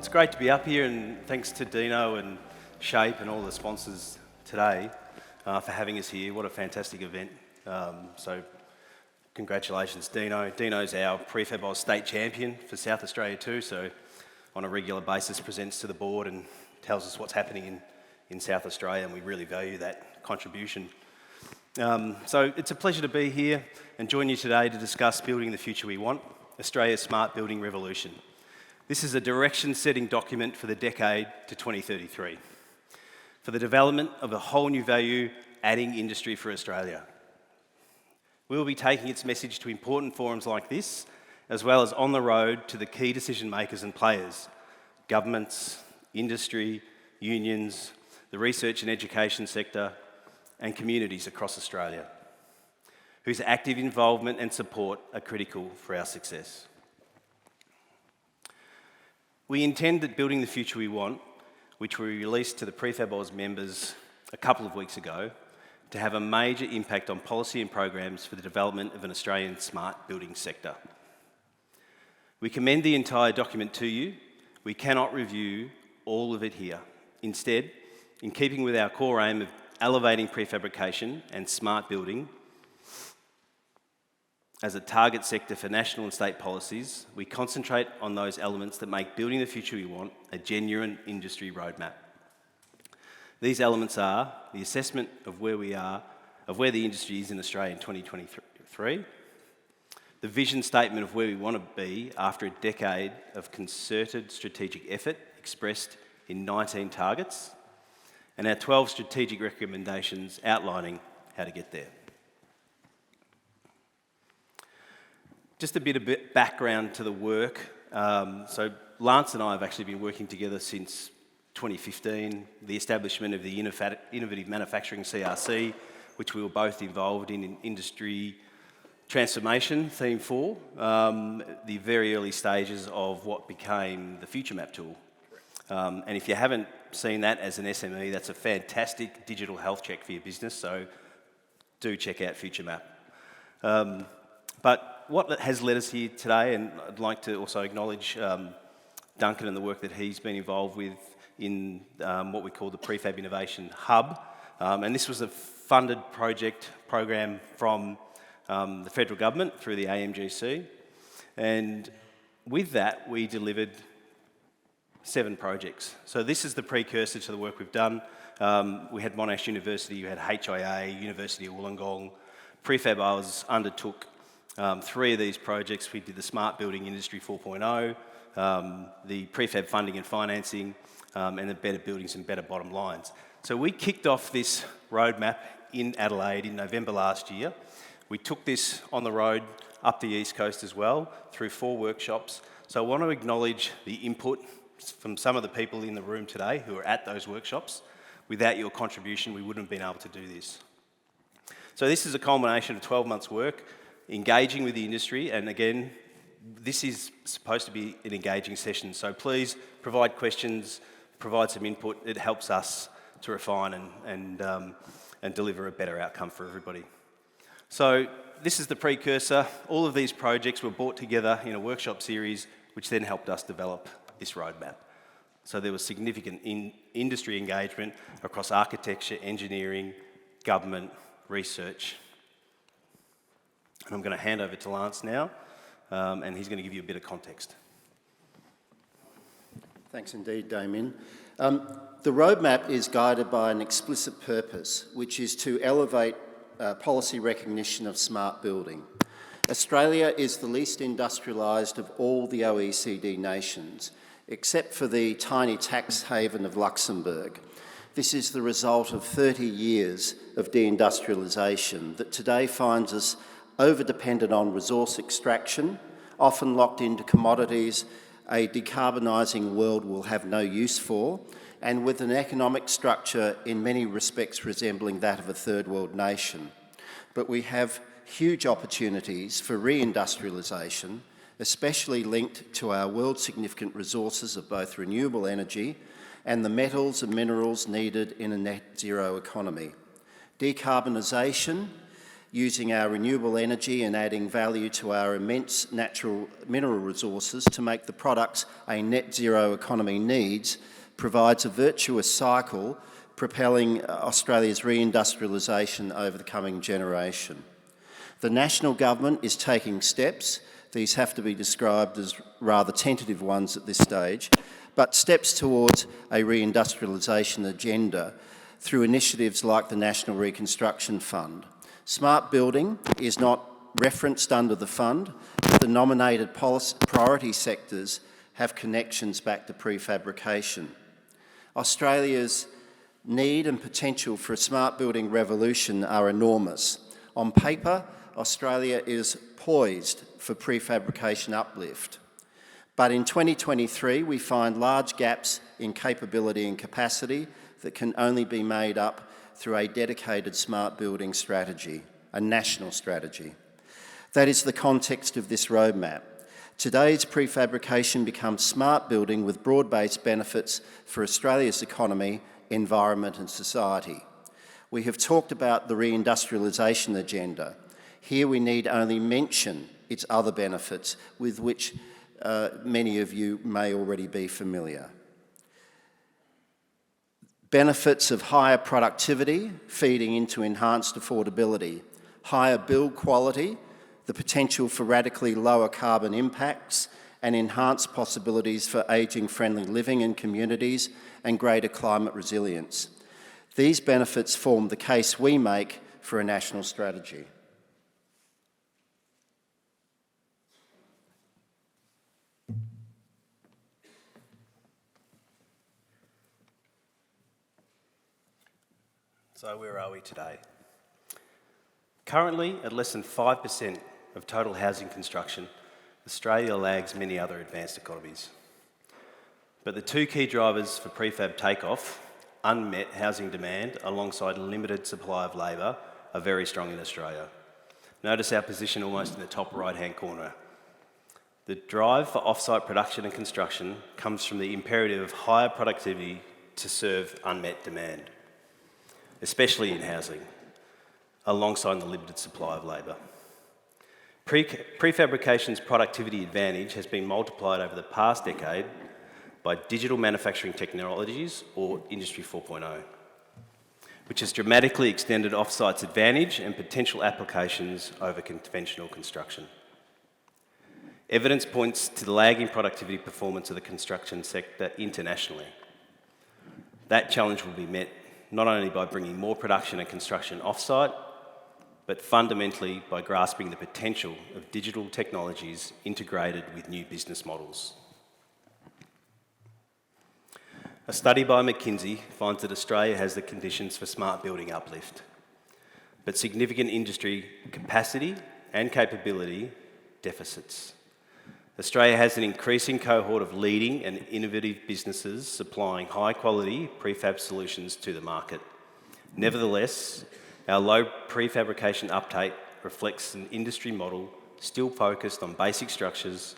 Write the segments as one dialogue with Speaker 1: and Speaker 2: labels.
Speaker 1: It's great to be up here, and thanks to Dino and Shape and all the sponsors today for having us here. What a fantastic event. So congratulations, Dino. Dino's our PrefabAUS state champion for South Australia too, so on a regular basis presents to the board and tells us what's happening in South Australia, and we really value that contribution. So it's a pleasure to be here and join you today to discuss Building the Future We Want, Australia's Smart Building Revolution. This is a direction-setting document for the decade to 2033 for the development of a whole new value-adding industry for Australia. We will be taking its message to important forums like this, as well as on the road to the key decision makers and players, governments, industry, unions, the research and education sector, and communities across Australia, whose active involvement and support are critical for our success. We intend that Building the Future We Want, which we released to the PrefabAUS members a couple of weeks ago, to have a major impact on policy and programs for the development of an Australian smart building sector. We commend the entire document to you. We cannot review all of it here. Instead, in keeping with our core aim of elevating prefabrication and smart building as a target sector for national and state policies, we concentrate on those elements that make Building the Future We Want a genuine industry roadmap. These elements are the assessment of where the industry is in Australia in 2023, the vision statement of where we want to be after a decade of concerted strategic effort expressed in 19 targets, and our 12 strategic recommendations outlining how to get there. Just a bit of background to the work. So Lance and I have actually been working together since 2015, the establishment of the Innovative Manufacturing CRC, which we were both involved in industry transformation, theme 4, the very early stages of what became the Future Map tool. And if you haven't seen that as an SME, that's a fantastic digital health check for your business, so do check out Future Map. But what has led us here today, and I'd like to also acknowledge Duncan and the work that he's been involved with in what we call the Prefab Innovation Hub. And this was a funded program from the federal government through the AMGC. And with that, we delivered 7 projects. So this is the precursor to the work we've done. We had Monash University, you had HIA, University of Wollongong. PrefabAUS undertook 3 of these projects. We did the Smart Building Industry 4.0, the prefab funding and financing, and the Better Buildings and Better Bottom Lines. So we kicked off this roadmap in Adelaide in November last year. We took this on the road up the East Coast as well through 4 workshops. So I want to acknowledge the input from some of the people in the room today who are at those workshops. Without your contribution, we wouldn't have been able to do this. So this is a culmination of 12 months' work, engaging with the industry, and again, this is supposed to be an engaging session, so please provide questions, provide some input. It helps us to refine and deliver a better outcome for everybody. So this is the precursor. All of these projects were brought together in a workshop series, which then helped us develop this roadmap. So there was significant industry engagement across architecture, engineering, government, research. And I'm going to hand over to Lance now, and he's going to give you a bit of context.
Speaker 2: Thanks indeed, Damien. The roadmap is guided by an explicit purpose, which is to elevate policy recognition of smart building. Australia is the least industrialised of all the OECD nations, except for the tiny tax haven of Luxembourg. This is the result of 30 years of deindustrialisation that today finds us over-dependent on resource extraction, often locked into commodities a decarbonising world will have no use for, and with an economic structure in many respects resembling that of a third world nation. But we have huge opportunities for reindustrialisation, especially linked to our world-significant resources of both renewable energy and the metals and minerals needed in a net zero economy. Decarbonisation using our renewable energy and adding value to our immense natural mineral resources to make the products a net zero economy needs, provides a virtuous cycle propelling Australia's reindustrialisation over the coming generation. The national government is taking steps. These have to be described as rather tentative ones at this stage, but steps towards a reindustrialisation agenda through initiatives like the National Reconstruction Fund. Smart building is not referenced under the fund, but the nominated priority sectors have connections back to prefabrication. Australia's need and potential for a smart building revolution are enormous. On paper, Australia is poised for prefabrication uplift. But in 2023, we find large gaps in capability and capacity that can only be made up through a dedicated smart building strategy, a national strategy. That is the context of this roadmap. Today's prefabrication becomes smart building with broad-based benefits for Australia's economy, environment and society. We have talked about the reindustrialisation agenda. Here we need only mention its other benefits with which many of you may already be familiar. Benefits of higher productivity feeding into enhanced affordability, higher build quality, the potential for radically lower carbon impacts and enhanced possibilities for ageing-friendly living in communities and greater climate resilience. These benefits form the case we make for a national strategy.
Speaker 1: So where are we today? Currently, at less than 5% of total housing construction, Australia lags many other advanced economies. But the two key drivers for prefab takeoff, unmet housing demand alongside limited supply of labour, are very strong in Australia. Notice our position almost in the top right-hand corner. The drive for off-site production and construction comes from the imperative of higher productivity to serve unmet demand, especially in housing, alongside the limited supply of labour. Prefabrication's productivity advantage has been multiplied over the past decade by digital manufacturing technologies, or Industry 4.0, which has dramatically extended off-site's advantage and potential applications over conventional construction. Evidence points to the lagging productivity performance of the construction sector internationally. That challenge will be met not only by bringing more production and construction off-site, but fundamentally by grasping the potential of digital technologies integrated with new business models. A study by McKinsey finds that Australia has the conditions for smart building uplift, but significant industry capacity and capability deficits. Australia has an increasing cohort of leading and innovative businesses supplying high-quality prefab solutions to the market. Nevertheless, our low prefabrication uptake reflects an industry model still focused on basic structures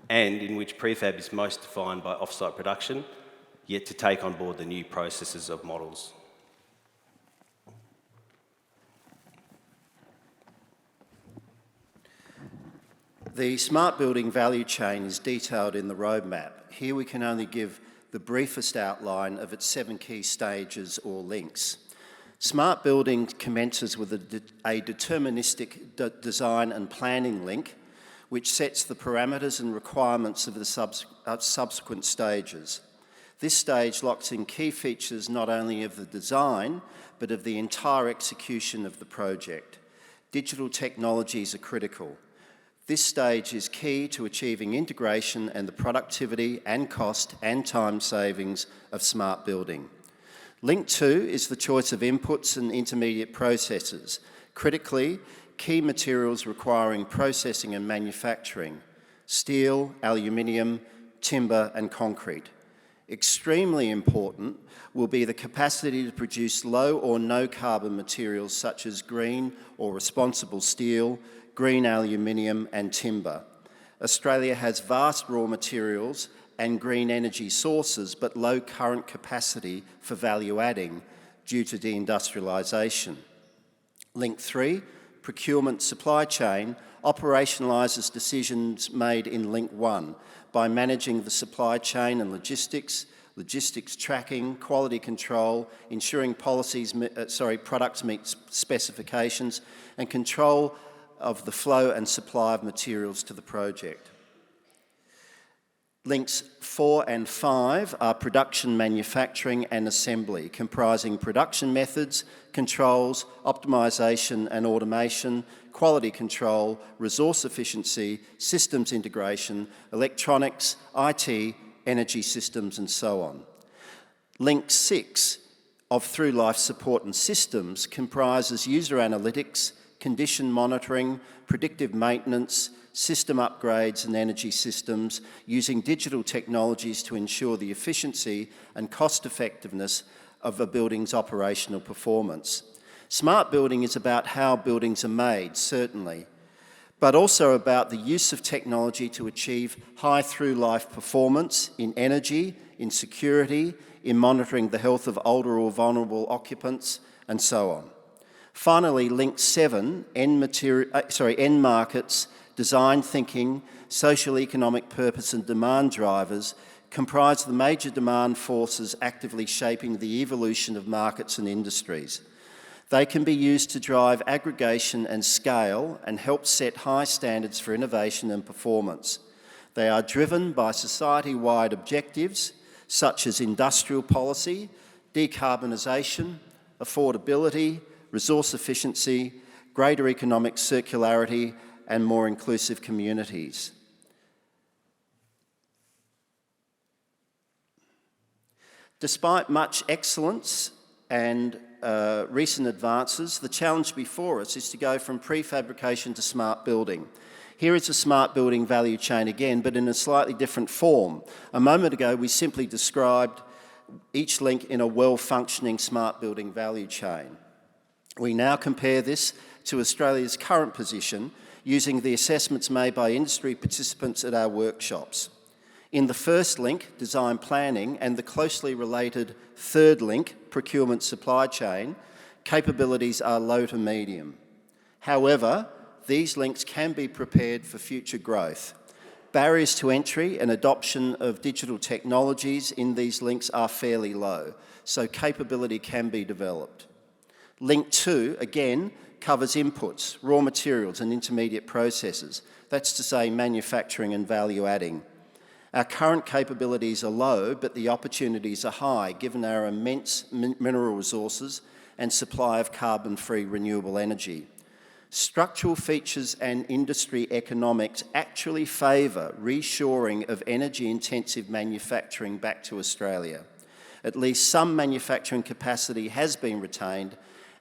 Speaker 1: and in which prefab is most defined by off-site production, yet to take on board the new processes of models.
Speaker 2: The smart building value chain is detailed in the roadmap. Here we can only give the briefest outline of its 7 key stages or links. Smart building commences with a deterministic design and planning link, which sets the parameters and requirements of the subsequent stages. This stage locks in key features not only of the design, but of the entire execution of the project. Digital technologies are critical. This stage is key to achieving integration and the productivity and cost and time savings of smart building. Link 2 is the choice of inputs and intermediate processes. Critically, key materials requiring processing and manufacturing: steel, aluminium, timber and concrete. Extremely important will be the capacity to produce low or no carbon materials such as green or responsible steel, green aluminium and timber. Australia has vast raw materials and green energy sources, but low current capacity for value adding due to deindustrialisation. Link 3, procurement supply chain operationalises decisions made in Link 1 by managing the supply chain and logistics tracking, quality control, ensuring products meet specifications, and control of the flow and supply of materials to the project. Links 4 and 5 are production, manufacturing and assembly, comprising production methods, controls, optimisation and automation, quality control, resource efficiency, systems integration, electronics, IT, energy systems and so on. Link 6 of Through Life Support and Systems comprises user analytics, condition monitoring, predictive maintenance, system upgrades and energy systems using digital technologies to ensure the efficiency and cost effectiveness of a building's operational performance. Smart building is about how buildings are made, certainly, but also about the use of technology to achieve high through-life performance in energy, in security, in monitoring the health of older or vulnerable occupants, and so on. Finally, Link 7, end markets, design thinking, social economic purpose and demand drivers comprise the major demand forces actively shaping the evolution of markets and industries. They can be used to drive aggregation and scale and help set high standards for innovation and performance. They are driven by society-wide objectives such as industrial policy, decarbonisation, affordability, resource efficiency, greater economic circularity and more inclusive communities. Despite much excellence and recent advances, the challenge before us is to go from prefabrication to smart building. Here is a smart building value chain again, but in a slightly different form. A moment ago, we simply described each link in a well-functioning smart building value chain. We now compare this to Australia's current position using the assessments made by industry participants at our workshops. In the first link, design planning, and the closely related third link, procurement supply chain, capabilities are low to medium. However, these links can be prepared for future growth. Barriers to entry and adoption of digital technologies in these links are fairly low, so capability can be developed. Link 2, again, covers inputs, raw materials and intermediate processes. That's to say manufacturing and value adding. Our current capabilities are low, but the opportunities are high given our immense mineral resources and supply of carbon-free renewable energy. Structural features and industry economics actually favour reshoring of energy-intensive manufacturing back to Australia. At least some manufacturing capacity has been retained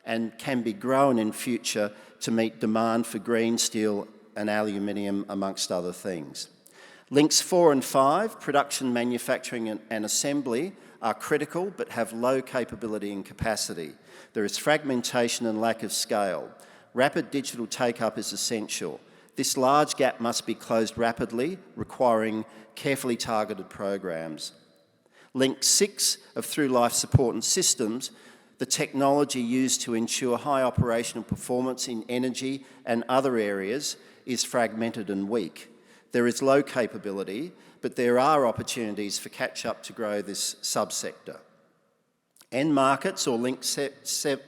Speaker 2: and can be grown in future to meet demand for green steel and aluminium, amongst other things. Links 4 and 5, production, manufacturing and assembly, are critical but have low capability and capacity. There is fragmentation and lack of scale. Rapid digital take-up is essential. This large gap must be closed rapidly, requiring carefully targeted programs. Link 6 of Through Life Support and Systems, the technology used to ensure high operational performance in energy and other areas, is fragmented and weak. There is low capability, but there are opportunities for catch-up to grow this subsector. End markets, or Link 7,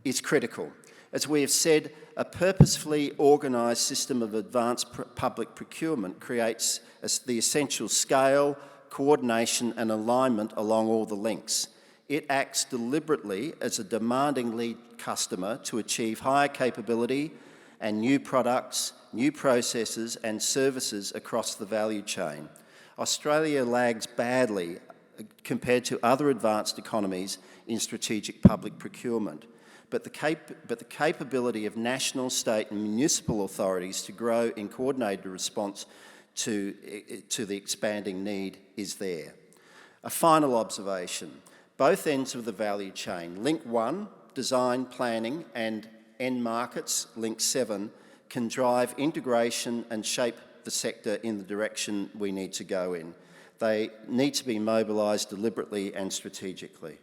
Speaker 2: is critical. As we have said, a purposefully organised system of advanced public procurement creates the essential scale, coordination and alignment along all the links. It acts deliberately as a demanding lead customer to achieve higher capability and new products, new processes and services across the value chain. Australia lags badly compared to other advanced economies in strategic public procurement, but the capability of national, state and municipal authorities to grow in coordinated response to the expanding need is there. A final observation. Both ends of the value chain, Link 1, design, planning and end markets, Link 7, can drive integration and shape the sector in the direction we need to go in. They need to be mobilised deliberately and strategically.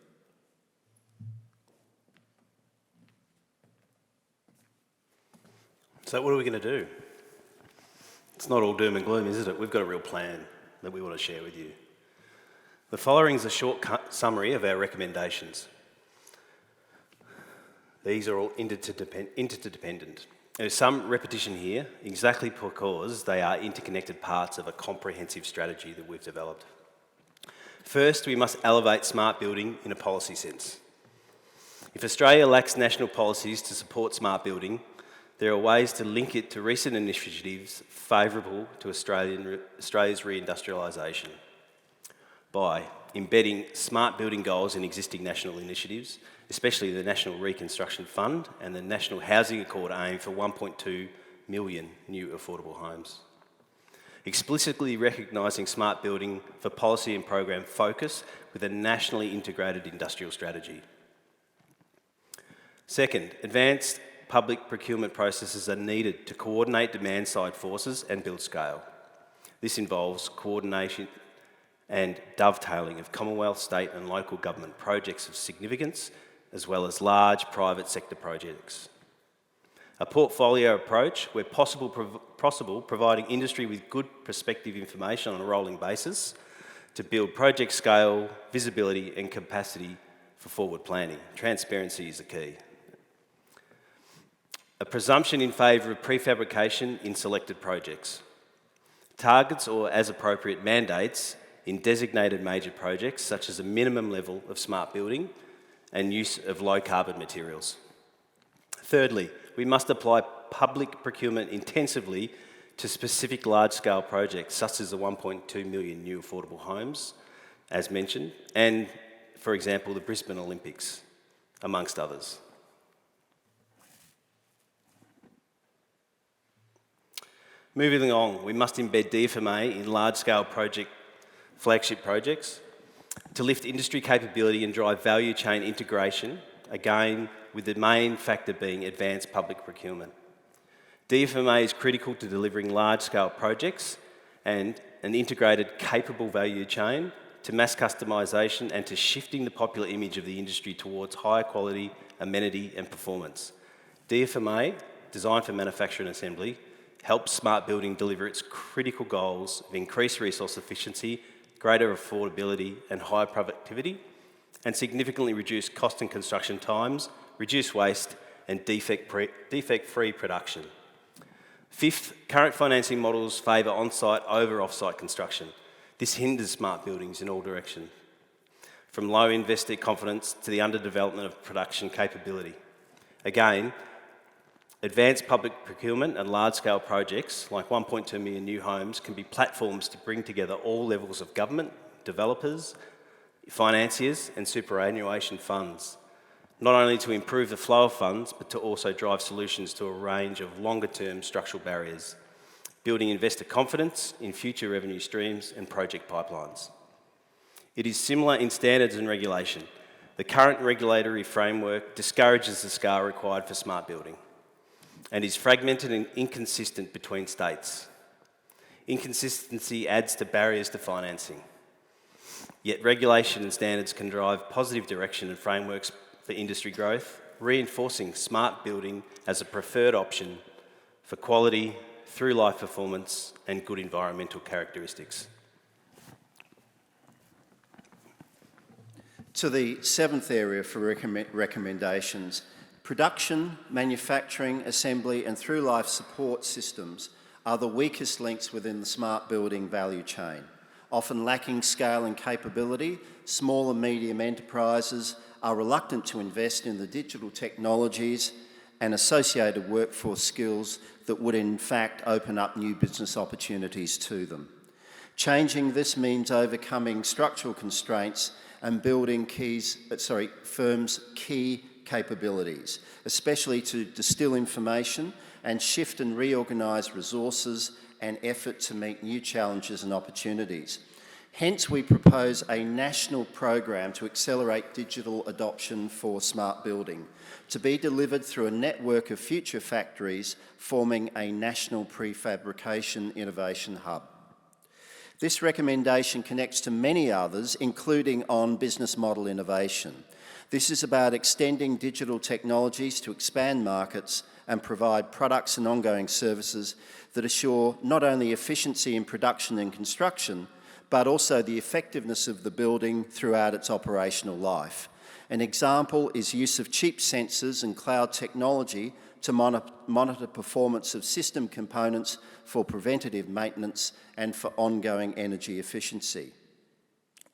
Speaker 1: So what are we going to do? It's not all doom and gloom, is it? We've got a real plan that we want to share with you. The following is a short summary of our recommendations. These are all interdependent. There's some repetition here, exactly because they are interconnected parts of a comprehensive strategy that we've developed. First, we must elevate smart building in a policy sense. If Australia lacks national policies to support smart building, there are ways to link it to recent initiatives favourable to Australia's reindustrialisation by embedding smart building goals in existing national initiatives, especially the National Reconstruction Fund and the National Housing Accord aim for 1.2 million new affordable homes. Explicitly recognising smart building for policy and program focus with a nationally integrated industrial strategy. Second, advanced public procurement processes are needed to coordinate demand-side forces and build scale. This involves coordination and dovetailing of Commonwealth, state and local government projects of significance, as well as large private sector projects. A portfolio approach, where possible, providing industry with good prospective information on a rolling basis to build project scale, visibility and capacity for forward planning. Transparency is the key. A presumption in favour of prefabrication in selected projects. Targets or, as appropriate, mandates in designated major projects, such as a minimum level of smart building and use of low-carbon materials. Thirdly, we must apply public procurement intensively to specific large-scale projects, such as the 1.2 million new affordable homes, as mentioned, and, for example, the Brisbane Olympics, amongst others. Moving on, we must embed DFMA in large-scale flagship projects to lift industry capability and drive value chain integration, again, with the main factor being advanced public procurement. DFMA is critical to delivering large-scale projects and an integrated, capable value chain to mass customisation and to shifting the popular image of the industry towards higher quality, amenity and performance. DFMA, Design for Manufacture and Assembly, helps smart building deliver its critical goals of increased resource efficiency, greater affordability and higher productivity, and significantly reduce cost and construction times, reduce waste and defect-free production. Fifth, current financing models favour on-site over off-site construction. This hinders smart buildings in all directions, from low investor confidence to the underdevelopment of production capability. Again, advanced public procurement and large-scale projects like 1.2 million new homes can be platforms to bring together all levels of government, developers, financiers and superannuation funds, not only to improve the flow of funds, but to also drive solutions to a range of longer-term structural barriers, building investor confidence in future revenue streams and project pipelines. It is similar in standards and regulation. The current regulatory framework discourages the scale required for smart building and is fragmented and inconsistent between states. Inconsistency adds to barriers to financing. Yet regulation and standards can drive positive direction and frameworks for industry growth, reinforcing smart building as a preferred option for quality, through-life performance and good environmental characteristics.
Speaker 2: To the seventh area for recommendations, production, manufacturing, assembly and through-life support systems are the weakest links within the smart building value chain. Often lacking scale and capability, small and medium enterprises are reluctant to invest in the digital technologies and associated workforce skills that would in fact open up new business opportunities to them. Changing this means overcoming structural constraints and building firms' key capabilities, especially to distill information and shift and reorganise resources and effort to meet new challenges and opportunities. Hence, we propose a national program to accelerate digital adoption for smart building, to be delivered through a network of future factories forming a national prefabrication innovation hub. This recommendation connects to many others, including on business model innovation. This is about extending digital technologies to expand markets and provide products and ongoing services that assure not only efficiency in production and construction, but also the effectiveness of the building throughout its operational life. An example is use of cheap sensors and cloud technology to monitor performance of system components for preventative maintenance and for ongoing energy efficiency.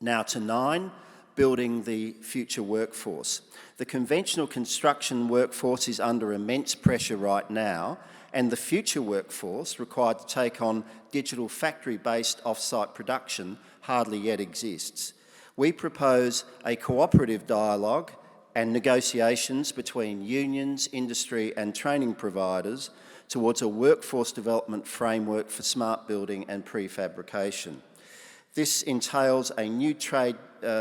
Speaker 2: Now to 9, building the future workforce. The conventional construction workforce is under immense pressure right now, and the future workforce required to take on digital factory-based off-site production hardly yet exists. We propose a cooperative dialogue and negotiations between unions, industry and training providers towards a workforce development framework for smart building and prefabrication. This entails a new trade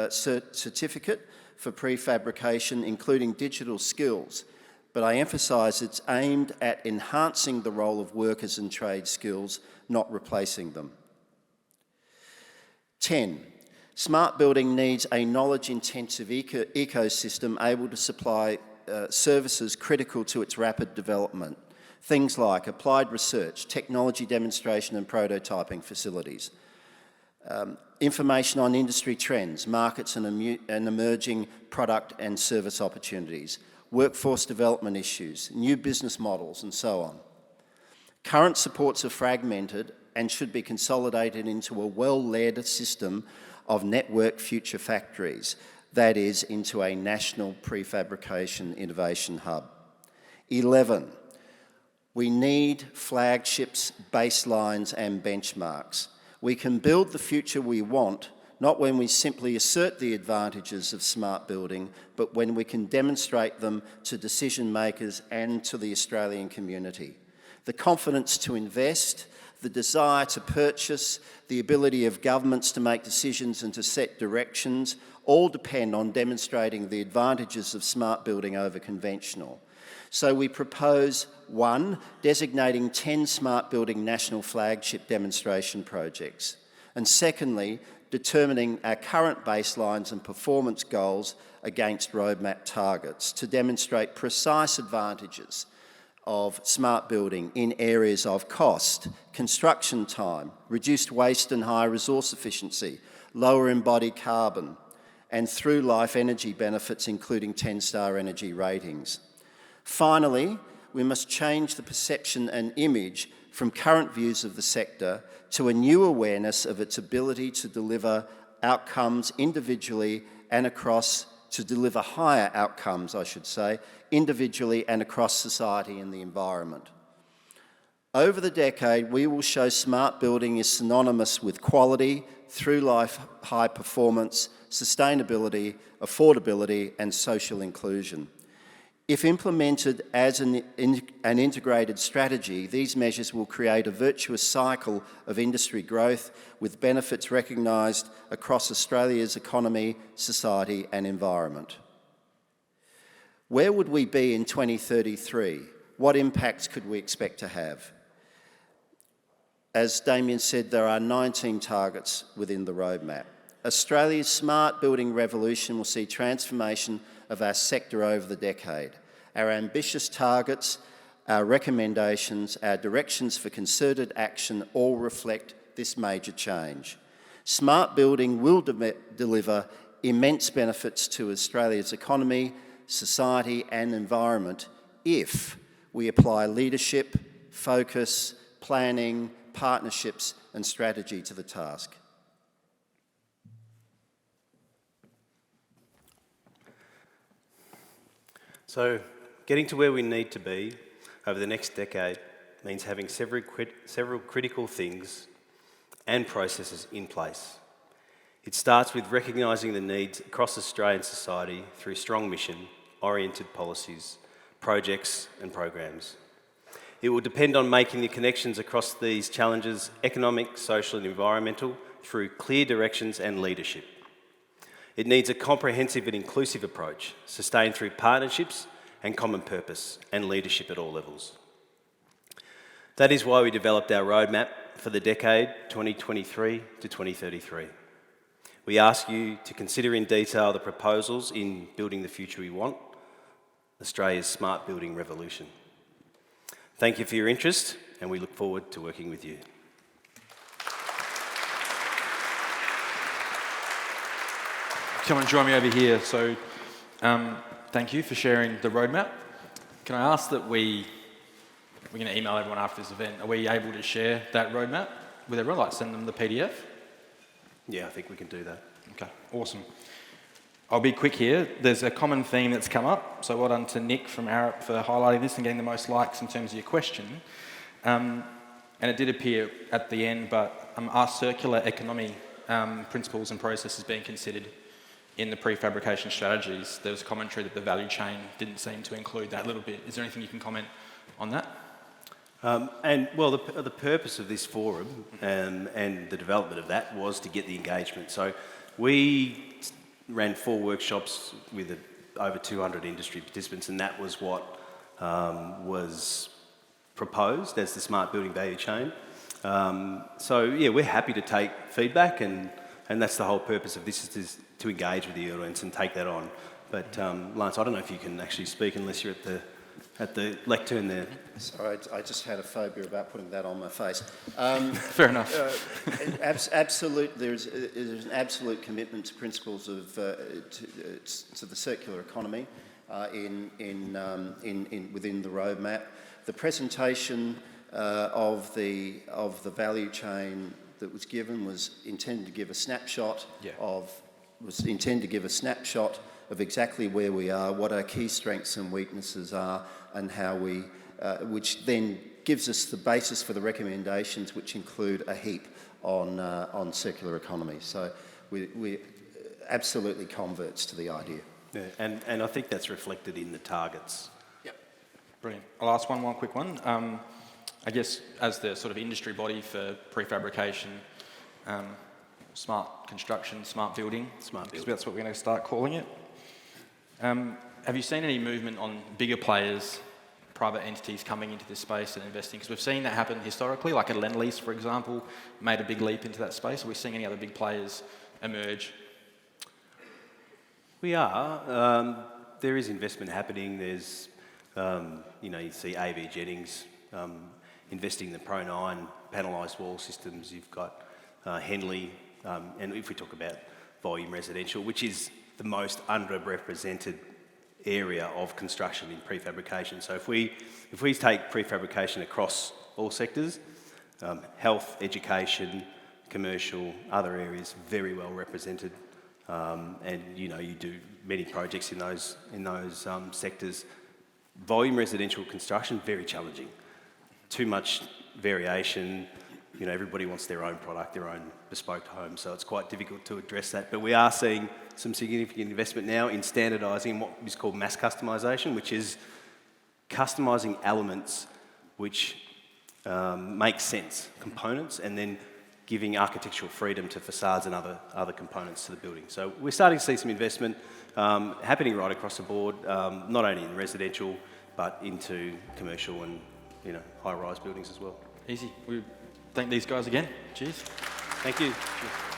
Speaker 2: certificate for prefabrication, including digital skills, but I emphasise it's aimed at enhancing the role of workers and trade skills, not replacing them. 10. Smart building needs a knowledge-intensive ecosystem able to supply services critical to its rapid development. Things like applied research, technology demonstration and prototyping facilities, information on industry trends, markets and emerging product and service opportunities, workforce development issues, new business models and so on. Current supports are fragmented and should be consolidated into a well-led system of network future factories, that is, into a national prefabrication innovation hub. 11, we need flagships, baselines and benchmarks. We can build the future we want, not when we simply assert the advantages of smart building, but when we can demonstrate them to decision makers and to the Australian community. The confidence to invest, the desire to purchase, the ability of governments to make decisions and to set directions all depend on demonstrating the advantages of smart building over conventional. So we propose 1, designating 10 smart building national flagship demonstration projects, and secondly, determining our current baselines and performance goals against roadmap targets to demonstrate precise advantages of smart building in areas of cost, construction time, reduced waste and high resource efficiency, lower embodied carbon, and through-life energy benefits, including 10-star energy ratings. Finally, we must change the perception and image from current views of the sector to a new awareness of its ability to deliver outcomes individually and across, to deliver higher outcomes, I should say, individually and across society and the environment. Over the decade, we will show smart building is synonymous with quality, through-life high performance, sustainability, affordability and social inclusion. If implemented as an integrated strategy, these measures will create a virtuous cycle of industry growth with benefits recognised across Australia's economy, society and environment. Where would we be in 2033? What impacts could we expect to have? As Damien said, there are 19 targets within the roadmap. Australia's smart building revolution will see transformation of our sector over the decade. Our ambitious targets, our recommendations, our directions for concerted action all reflect this major change. Smart building will deliver immense benefits to Australia's economy, society and environment if we apply leadership, focus, planning, partnerships and strategy to the task.
Speaker 1: So, getting to where we need to be over the next decade means having several critical things and processes in place. It starts with recognising the needs across Australian society through strong mission-oriented policies, projects and programs. It will depend on making the connections across these challenges, economic, social and environmental, through clear directions and leadership. It needs a comprehensive and inclusive approach, sustained through partnerships and common purpose and leadership at all levels. That is why we developed our roadmap for the decade 2023 to 2033. We ask you to consider in detail the proposals in Building the Future We Want, Australia's Smart Building Revolution. Thank you for your interest, and we look forward to working with you.
Speaker 3: Come and join me over here. So, thank you for sharing the roadmap. Can I ask that we're going to email everyone after this event, are we able to share that roadmap with everyone, like send them the PDF?
Speaker 1: Yeah, I think we can do that.
Speaker 3: Okay, awesome. I'll be quick here. There's a common theme that's come up, so well done to Nick from Arup for highlighting this and getting the most likes in terms of your question. And it did appear at the end, but are circular economy principles and processes being considered in the prefabrication strategies? There was commentary that the value chain didn't seem to include that a little bit. Is there anything you can comment on that?
Speaker 1: The purpose of this forum and the development of that was to get the engagement. So we ran 4 workshops with over 200 industry participants, and that was what was proposed as the smart building value chain. We're happy to take feedback, and that's the whole purpose of this, is to engage with the audience and take that on. But Lance, I don't know if you can actually speak unless you're at the lectern there.
Speaker 2: Sorry, I just had a phobia about putting that on my face.
Speaker 3: Fair enough.
Speaker 2: There's an absolute commitment to principles of to the circular economy within the roadmap. The presentation of the value chain that was given was intended to give a snapshot of exactly where we are, what our key strengths and weaknesses are, and how we, which then gives us the basis for the recommendations, which include a heap on circular economy. So we're absolutely converts to the idea.
Speaker 1: Yeah, and I think that's reflected in the targets.
Speaker 2: Yep.
Speaker 3: Brilliant. I'll ask one more quick one. I guess as the sort of industry body for prefabrication, smart construction, smart building, because that's what we're going to start calling it. Have you seen any movement on bigger players, private entities coming into this space and investing? Because we've seen that happen historically, like a Lend-Lease, for example, made a big leap into that space. Are we seeing any other big players emerge?
Speaker 1: We are. There is investment happening. There's, you see AV Jennings investing in the Pro9 panelised wall systems. You've got Henley, and if we talk about volume residential, which is the most underrepresented area of construction in prefabrication. So if we take prefabrication across all sectors, health, education, commercial, other areas, very well represented, and you do many projects in those sectors. Volume residential construction, very challenging. Too much variation. Everybody wants their own product, their own bespoke home, so it's quite difficult to address that. But we are seeing some significant investment now in standardising what is called mass customisation, which is customising elements which make sense, components, and then giving architectural freedom to facades and other components to the building. So we're starting to see some investment happening right across the board, not only in residential, but into commercial and high-rise buildings as well.
Speaker 3: Easy. We thank these guys again. Cheers.
Speaker 1: Thank you. Cheers.